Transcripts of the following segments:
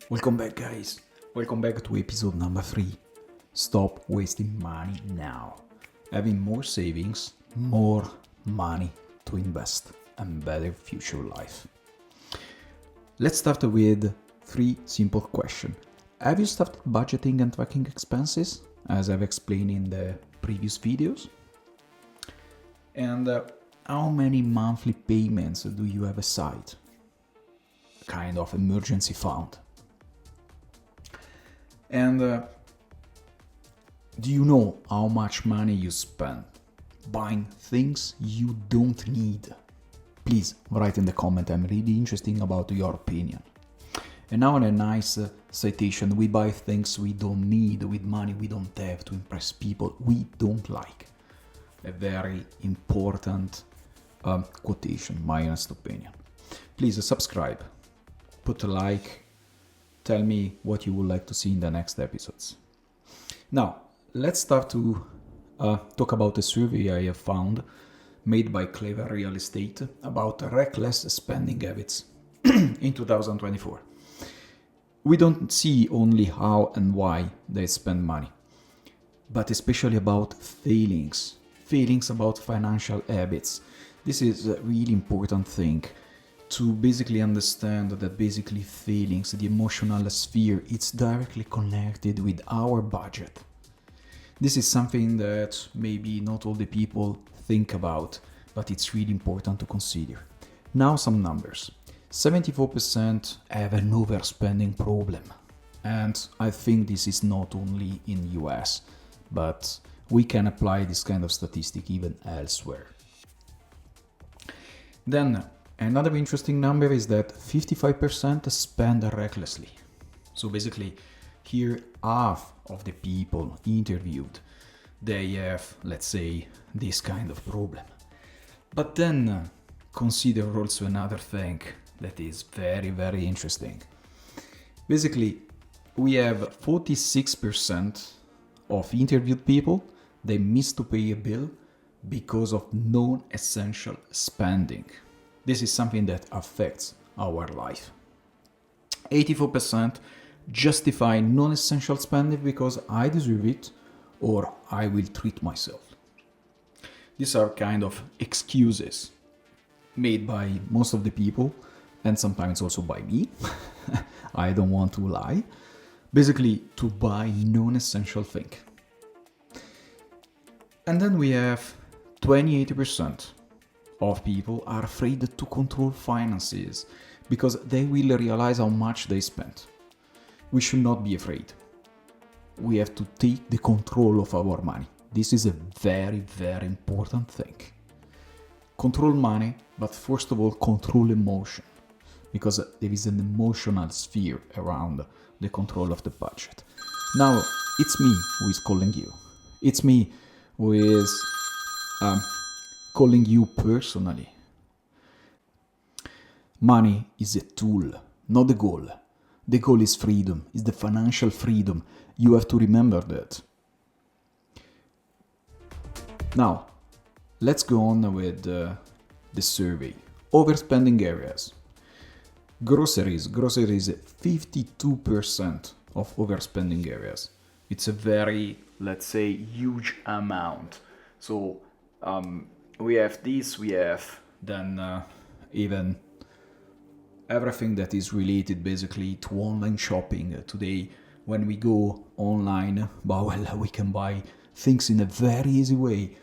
Welcome back, guys. Welcome back to episode number 3. Stop wasting money now. Having more savings, more money to invest, and better future life. Let's start with 3 simple questions. Have you started budgeting and tracking expenses, as I've explained in the previous videos? And how many monthly payments do you have aside? A kind of emergency fund. And do you know how much money you spend buying things you don't need? Please write in the comment, I'm really interested about your opinion. And now in a nice citation, we buy things we don't need with money we don't have to impress people we don't like. A very important quotation, my honest opinion. Please subscribe, put a like, tell me what you would like to see in the next episodes. Now, let's start to talk about a survey I have found made by Clever Real Estate about reckless spending habits in 2024. We don't see only how and why they spend money, but especially about feelings about financial habits. This is a really important thing to basically understand that basically feelings, the emotional sphere, it's directly connected with our budget. This is something that maybe not all the people think about, but it's really important to consider. Now some numbers. 74% have an overspending problem. And I think this is not only in US, but we can apply this kind of statistic even elsewhere. Then another interesting number is that 55% spend recklessly. So basically, here half of the people interviewed, they have, let's say, this kind of problem. But then consider also another thing that is very, very interesting. Basically, we have 46% of interviewed people, they miss to pay a bill because of non-essential spending. This is something that affects our life. 84% justify non-essential spending because I deserve it or I will treat myself. These are kind of excuses made by most of the people and sometimes also by me. I don't want to lie. Basically, to buy non-essential things. And then we have 28% of people are afraid to control finances because they will realize how much they spent. We should not be afraid. We have to take the control of our money. This is a very, very important thing. Control money, but first of all, control emotion. Because there is an emotional sphere around the control of the budget. Now, it's me who is calling you. It's me who is calling you personally. Money is a tool, not the goal. The goal is freedom, is the financial freedom. You have to remember that. Now, let's go on with the survey. Overspending areas. Groceries, 52% of overspending areas. It's a very, let's say, huge amount. So we have this, we have then even everything that is related basically to online shopping. Today, when we go online, we can buy things in a very easy way.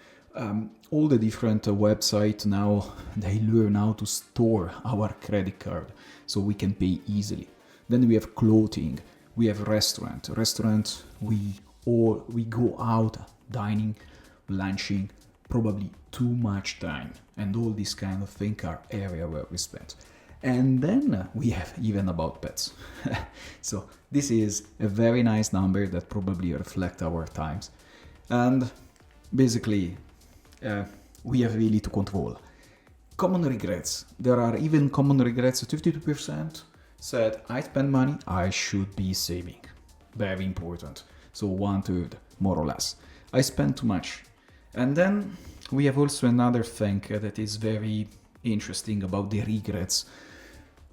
All the different websites now, they learn how to store our credit card so we can pay easily. Then we have clothing, we have restaurant, we go out dining, lunching, probably too much time, and all these kind of things are area where we spend. And then we have even about pets. So this is a very nice number that probably reflect our times. And basically, we have really to control. Common regrets. There are even common regrets. 52% said, I spend money, I should be saving. Very important. So 1/3, more or less. I spend too much. And then we have also another thing that is very interesting about the regrets.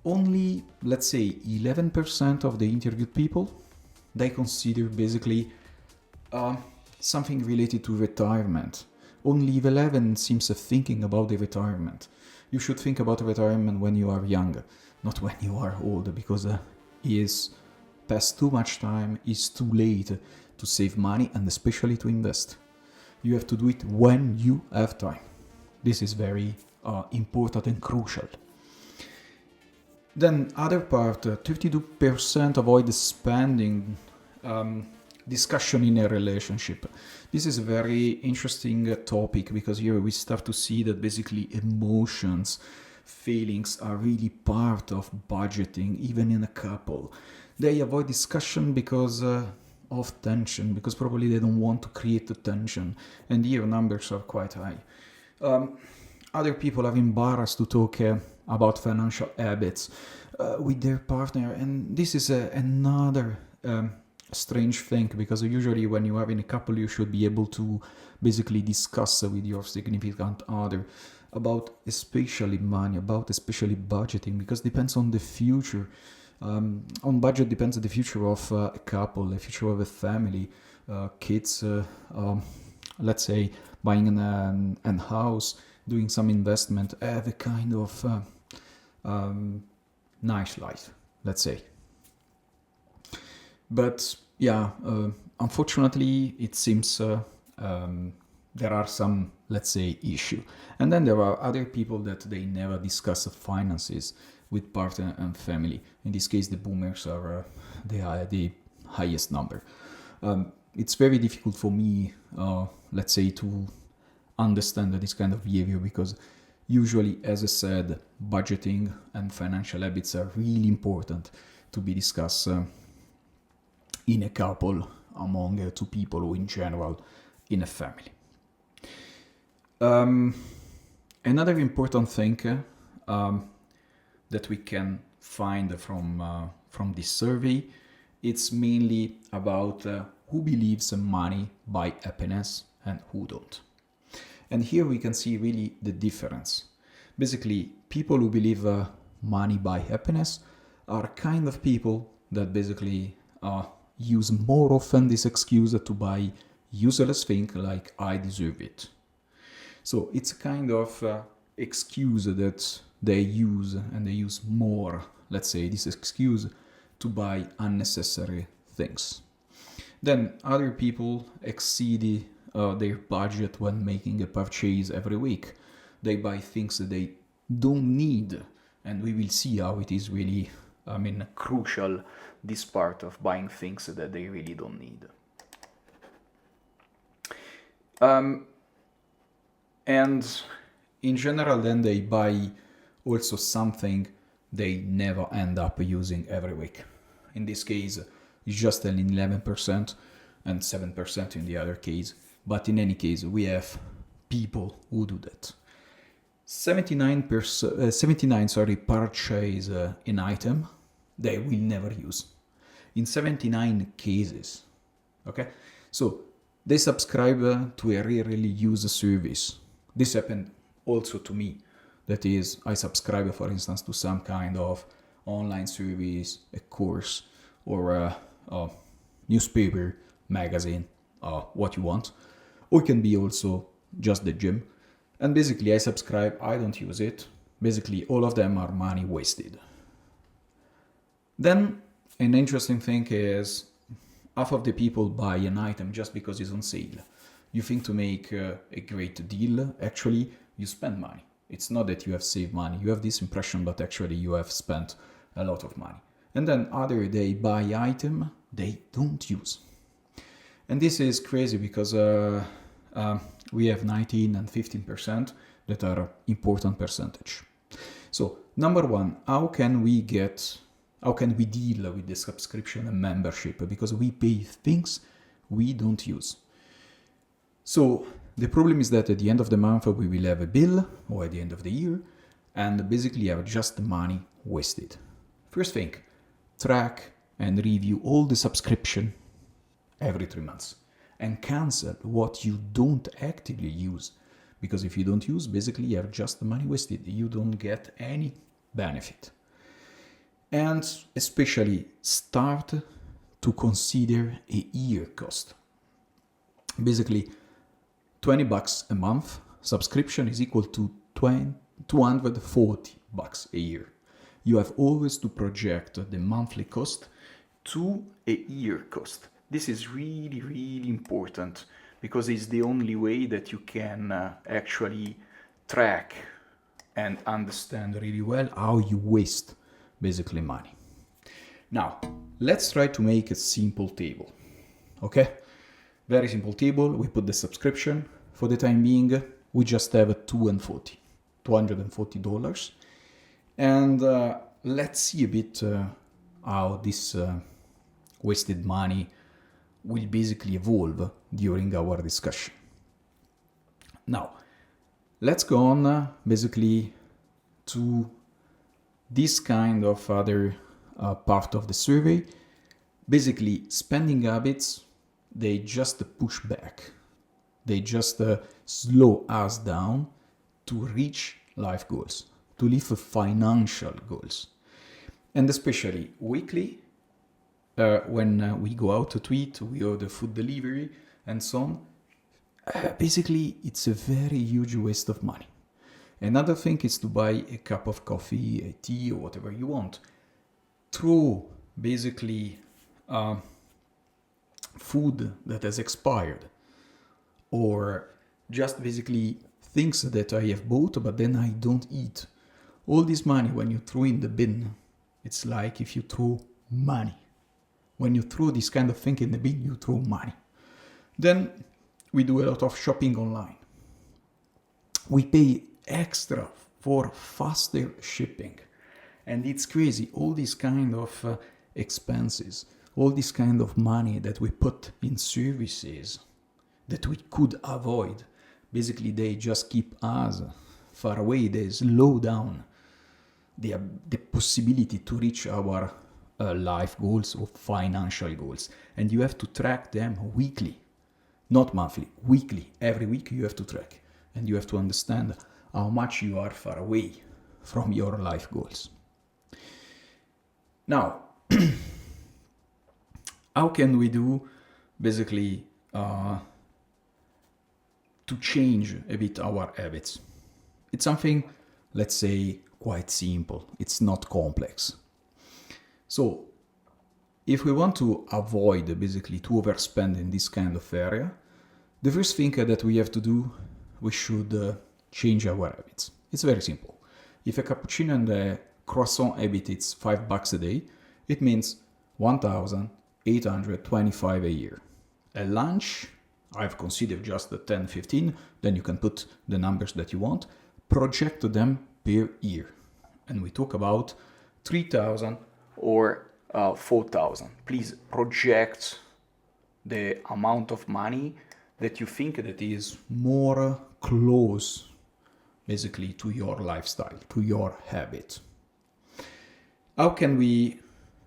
only, let's say, 11% of the interviewed people, they consider basically uh, something related to retirement. Only 11 seems thinking about the retirement. You should think about retirement when you are young, not when you are old, because is past too much time, it's too late to save money and especially to invest. You have to do it when you have time. This is very important and crucial. Then other part, 32% avoid spending discussion in a relationship. This is a very interesting topic because here we start to see that basically emotions, feelings are really part of budgeting, even in a couple. They avoid discussion because of tension, because probably they don't want to create the tension, and here numbers are quite high. Other people are embarrassed to talk about financial habits with their partner, and this is another strange thing, because usually when you are in a couple you should be able to basically discuss with your significant other about especially money, about especially budgeting, because depends on the future. On budget depends on the future of a couple, the future of a family, kids, let's say buying an house, doing some investment, have a kind of nice life, let's say. But yeah, unfortunately, it seems there are some, let's say, issue. And then there are other people that they never discuss finances with partner and family. In this case, the boomers are the highest number. It's very difficult for me, let's say, to understand this kind of behavior, because usually, as I said, budgeting and financial habits are really important to be discussed in a couple, among two people, or in general in a family. Another important thing that we can find from this survey, it's mainly about who believes money buy happiness and who don't. And here we can see really the difference. Basically, people who believe money buy happiness are kind of people that basically use more often this excuse to buy useless things like I deserve it. So it's a kind of excuse that they use, and they use more, let's say, this excuse to buy unnecessary things. Then other people exceed their budget when making a purchase every week. They buy things that they don't need, and we will see how it is really, crucial, this part of buying things that they really don't need. And in general, then they buy also something they never end up using every week. In this case, it's just an 11% and 7% in the other case. But in any case, we have people who do that. 79 purchase an item they will never use. In 79 cases. Okay? So they subscribe to a rarely used service. This happened also to me. That is, I subscribe, for instance, to some kind of online service, a course, or a newspaper, magazine, what you want. Or it can be also just the gym. And basically, I subscribe, I don't use it. Basically, all of them are money wasted. Then, an interesting thing is, half of the people buy an item just because it's on sale. You think to make a great deal, actually, you spend money. It's not that you have saved money. You have this impression, but actually you have spent a lot of money. And then other, they buy item they don't use. And this is crazy because we have 19 and 15% that are important percentage. So number one, how can we deal with the subscription and membership? Because we pay things we don't use. So the problem is that at the end of the month we will have a bill, or at the end of the year, and basically have just money wasted. First thing, track and review all the subscription every 3 months and cancel what you don't actively use. Because if you don't use, basically you have just money wasted. You don't get any benefit. And especially start to consider a year cost. Basically, $20 a month subscription is equal to $240 a year. You have always to project the monthly cost to a year cost. This is really, really important because it's the only way that you can actually track and understand really well how you waste basically money. Now, let's try to make a simple table. Okay? Very simple table. We put the subscription. For the time being, we just have $240. And let's see a bit how this wasted money will basically evolve during our discussion. Now, let's go on basically to this kind of other part of the survey. Basically, spending habits, they just push back. They just slow us down to reach life goals, to live financial goals. And especially weekly, when we go out to eat, we order food delivery and so on. Basically, it's a very huge waste of money. Another thing is to buy a cup of coffee, a tea, or whatever you want through basically food that has expired, or just basically things that I have bought but then I don't eat. All this money, when you throw in the bin, it's like if you throw money. When you throw this kind of thing in the bin, you throw money. Then we do a lot of shopping online. We pay extra for faster shipping. And it's crazy, all these kind of expenses, all this kind of money that we put in services that we could avoid. Basically, they just keep us far away. They slow down the possibility to reach our life goals or financial goals. And you have to track them weekly, not monthly, weekly. Every week you have to track. And you have to understand how much you are far away from your life goals. Now, how can we do basically to change a bit our habits? It's something, let's say, quite simple. It's not complex. So, if we want to avoid basically to overspend in this kind of area, the first thing that we have to do, we should change our habits. It's very simple. If a cappuccino and a croissant habit is $5 a day, it means 1,825 a year. A lunch, I've considered just the 10, 15, then you can put the numbers that you want, project them per year. And we talk about 3,000 or 4,000. Please project the amount of money that you think that is more close basically to your lifestyle, to your habit. How can we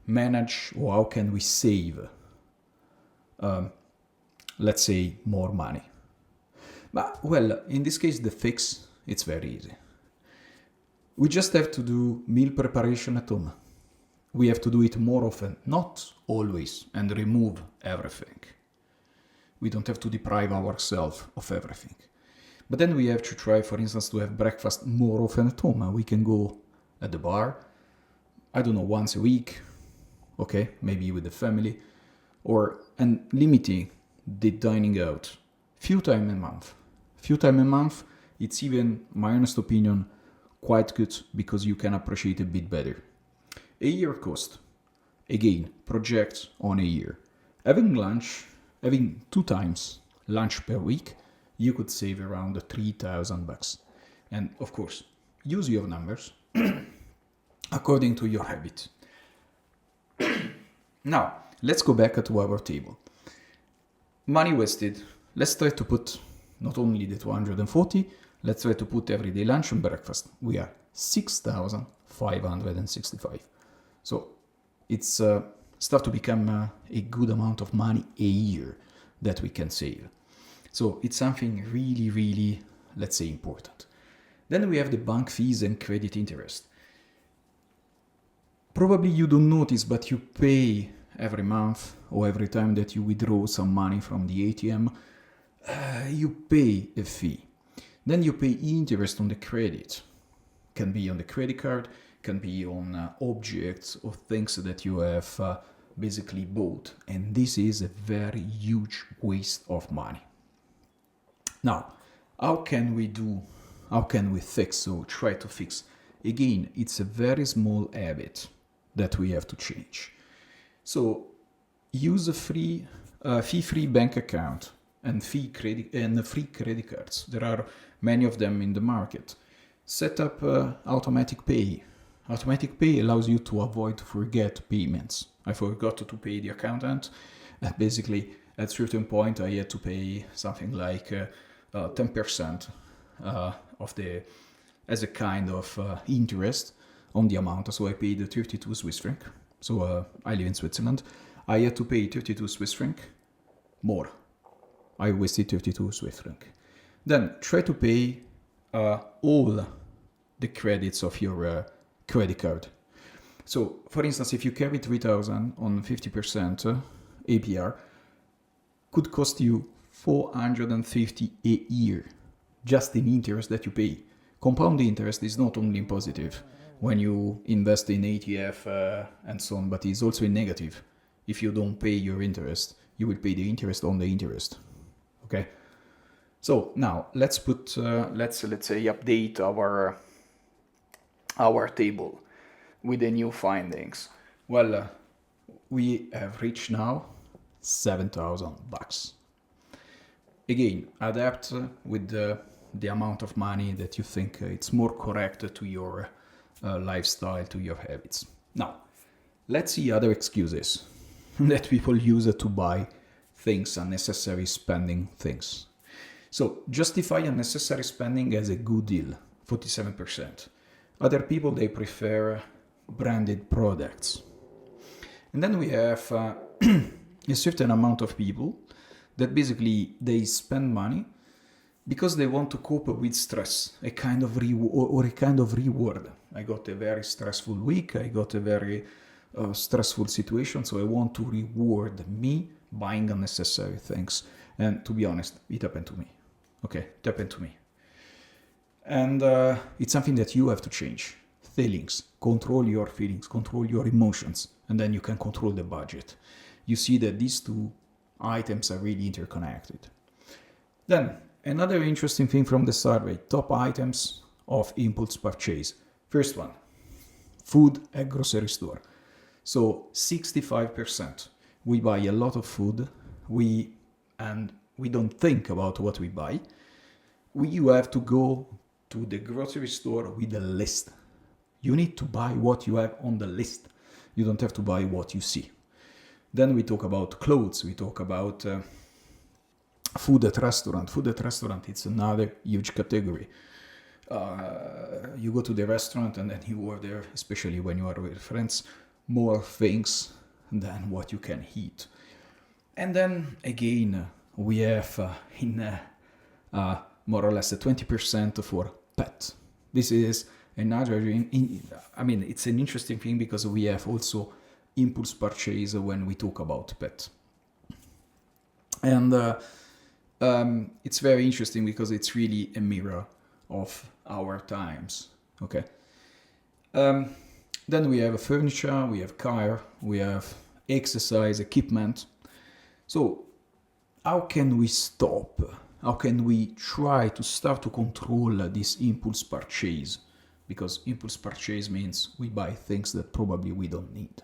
manage or how can we save, let's say, more money? But, well, in this case, the fix, it's very easy. We just have to do meal preparation at home. We have to do it more often, not always, and remove everything. We don't have to deprive ourselves of everything. But then we have to try, for instance, to have breakfast more often at home. We can go at the bar, I don't know, once a week, okay, maybe with the family, and limiting the dining out few times a month. Few times a month, it's even, my honest opinion, quite good because you can appreciate a bit better. A year cost, again, project on a year. Having 2 times lunch per week, you could save around $3,000. And of course, use your numbers according to your habit. Now, let's go back to our table. Money wasted. Let's try to put not only the 240, let's try to put everyday lunch and breakfast. We are 6,565. So it's start to become a good amount of money a year that we can save. So it's something really, really, let's say, important. Then we have the bank fees and credit interest. Probably you don't notice, but you pay every month or every time that you withdraw some money from the ATM, you pay a fee. Then you pay interest on the credit. Can be on the credit card, can be on objects or things that you have basically bought. And this is a very huge waste of money. Now, how can we fix or try to fix? Again, it's a very small habit that we have to change. So use a fee-free bank account and free credit cards. There are many of them in the market. Set up automatic pay. Automatic pay allows you to avoid forget payments. I forgot to pay the accountant. Basically, at a certain point, I had to pay something like 10% of the as a kind of interest on the amount. So I paid 32 Swiss franc. So I live in Switzerland. I had to pay 32 Swiss franc more. I wasted 32 Swiss franc. Then try to pay all the credits of your credit card. So, for instance, if you carry 3,000 on 50% APR, could cost you 450 a year just in interest that you pay. Compound interest is not only in positive when you invest in ETF and so on, but it's also in negative. If you don't pay your interest, you will pay the interest on the interest. Okay. So now let's say update our table with the new findings. Well, we have reached now $7,000. Again, adapt with the amount of money that you think it's more correct to your lifestyle, to your habits. Now, let's see other excuses that people use to buy things, unnecessary spending things. So, justify unnecessary spending as a good deal, 47%. Other people, they prefer branded products. And then we have a certain amount of people that basically they spend money because they want to cope with stress, a kind of reward. I got a very stressful week, I got a very stressful situation, so I want to reward me buying unnecessary things. And to be honest, it happened to me. Okay, it happened to me. And it's something that you have to change. Feelings, control your feelings, control your emotions, and then you can control the budget. You see that these two items are really interconnected. Then, another interesting thing from the survey, top items of impulse purchase. First one, food at grocery store. So 65%. We buy a lot of food, we don't think about what we buy. You have to go to the grocery store with a list. You need to buy what you have on the list. You don't have to buy what you see. Then we talk about clothes, we talk about food at restaurant. Food at restaurant, it's another huge category. You go to the restaurant and then you order, especially when you are with friends, more things than what you can eat. And then again, we have more or less 20% for pet. This is another, it's an interesting thing because we have also impulse purchase when we talk about pet. And it's very interesting because it's really a mirror of our times. Okay. Then we have furniture, we have car, we have exercise equipment. So how can we stop? How can we try to start to control this impulse purchase? Because impulse purchase means we buy things that probably we don't need.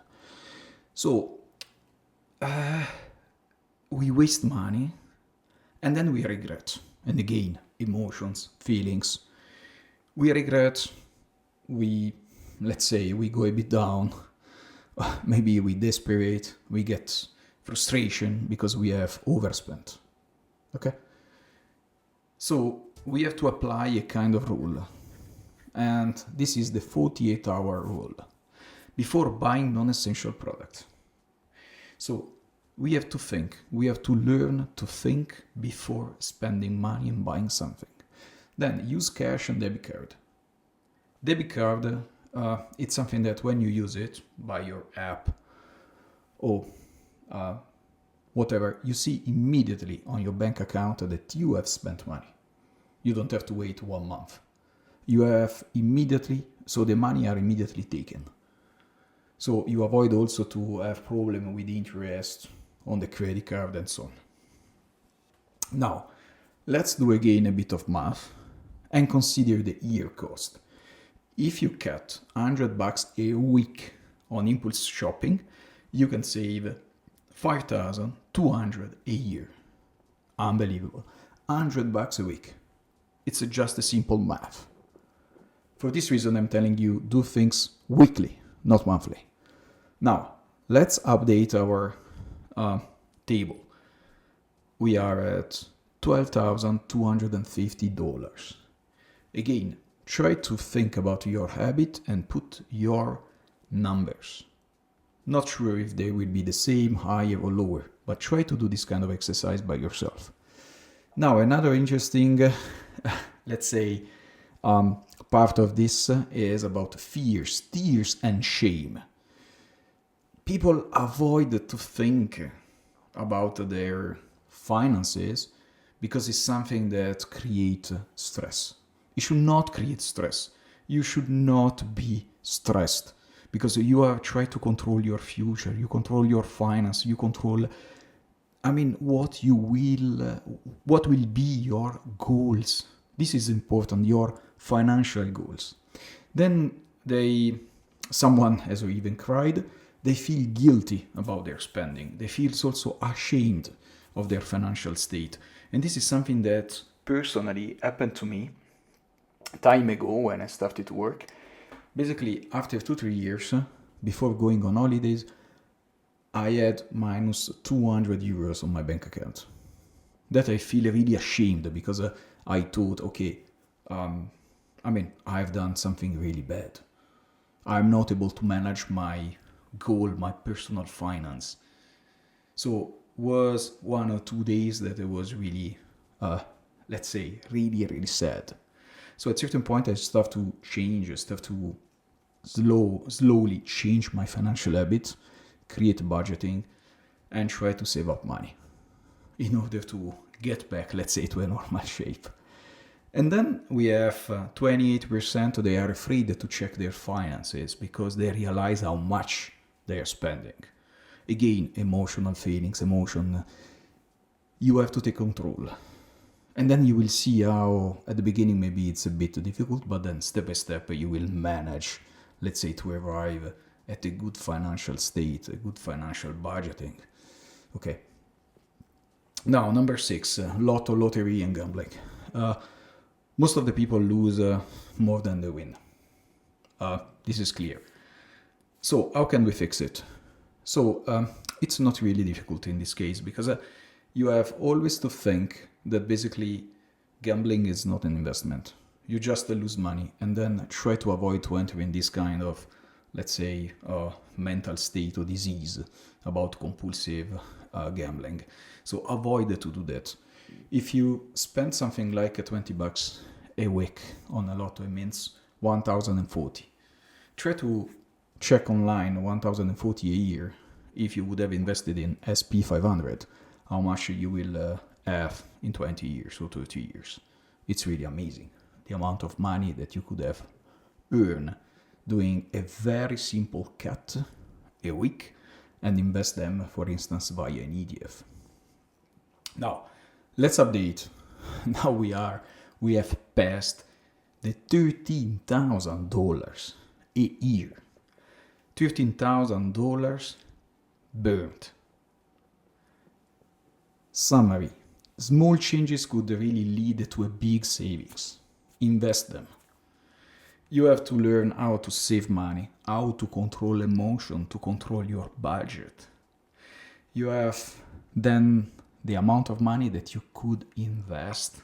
So we waste money and then we regret. And again, emotions, feelings. We regret, let's say we go a bit down, maybe we desperate, we get frustration because we have overspent. Okay? So we have to apply a kind of rule. And this is the 48-hour rule before buying non-essential products. So we have to think, we have to learn to think before spending money and buying something. Then use cash and debit card. Debit card It's something that when you use it by your app or whatever, you see immediately on your bank account that you have spent money. You don't have to wait 1 month. You have immediately, so the money are immediately taken. So you avoid also to have problem with interest on the credit card and so on. Now, let's do again a bit of math and consider the year cost. If you cut $100 a week on impulse shopping, you can save $5,200 a year. Unbelievable. $100 a week. It's just a simple math. For this reason, I'm telling you, do things weekly, not monthly. Now, let's update our table. We are at $12,250. Again, try to think about your habit and put your numbers. Not sure if they will be the same, higher or lower, but try to do this kind of exercise by yourself. Now, another interesting, let's say, part of this is about fears and shame. People avoid to think about their finances because it's something that creates stress. It should not create stress. You should not be stressed because you are trying to control your future, you control your finance, you control, what will be your goals. This is important, your financial goals. Then someone has even cried, they feel guilty about their spending. They feel also ashamed of their financial state. And this is something that personally happened to me time ago when I started to work. Basically, after 2-3 years, before going on holidays, I had minus 200 euros on my bank account. That I feel really ashamed because I thought, okay, I've done something really bad. I'm not able to manage my goal, my personal finance. So was 1 or 2 days that it was really, let's say, really, really sad. So at a certain point, I start to change, I start to slowly change my financial habits, create budgeting, and try to save up money in order to get back, let's say, to a normal shape. And then we have 28%, they are afraid to check their finances because they realize how much they are spending. Again, emotional feelings, you have to take control. And then you will see how at the beginning maybe it's a bit difficult, but then step by step you will manage, let's say, to arrive at a good financial state, a good financial budgeting. Okay. Now, number 6, lotto, lottery and gambling. Most of the people lose more than they win. This is clear. So how can we fix it? So it's not really difficult in this case because you have always to think that basically gambling is not an investment. You just lose money and then try to avoid to enter in this kind of, let's say, mental state or disease about compulsive gambling. So avoid to do that. If you spend something like $20 a week on a lotto, it means 1,040. Try to check online 1,040 a year. If you would have invested in SP 500, how much you will have in 20 years or 30 years. It's really amazing. The amount of money that you could have earned doing a very simple cut a week and invest them, for instance, via an ETF. Now, let's update. Now we have passed the $13,000 a year. $13,000 burned. Summary. Small changes could really lead to a big savings. Invest them. You have to learn how to save money, how to control emotion, to control your budget. You have then the amount of money that you could invest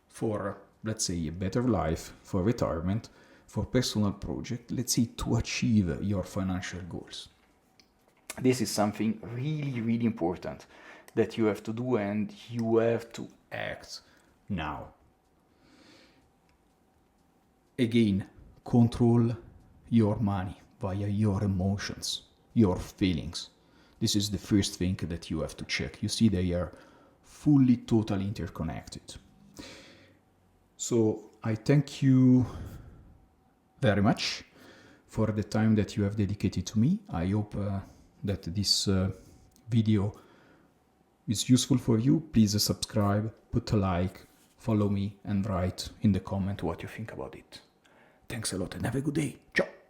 for, let's say, a better life, for retirement, for personal project, let's say, to achieve your financial goals. This is something really, really important that you have to do and you have to act now. Again, control your money via your emotions, your feelings. This is the first thing that you have to check. You see, they are fully, totally interconnected. So I thank you very much for the time that you have dedicated to me. I hope that this video is useful for you. Please subscribe, put a like, follow me, and write in the comment what you think about it. Thanks a lot and have a good day. Ciao!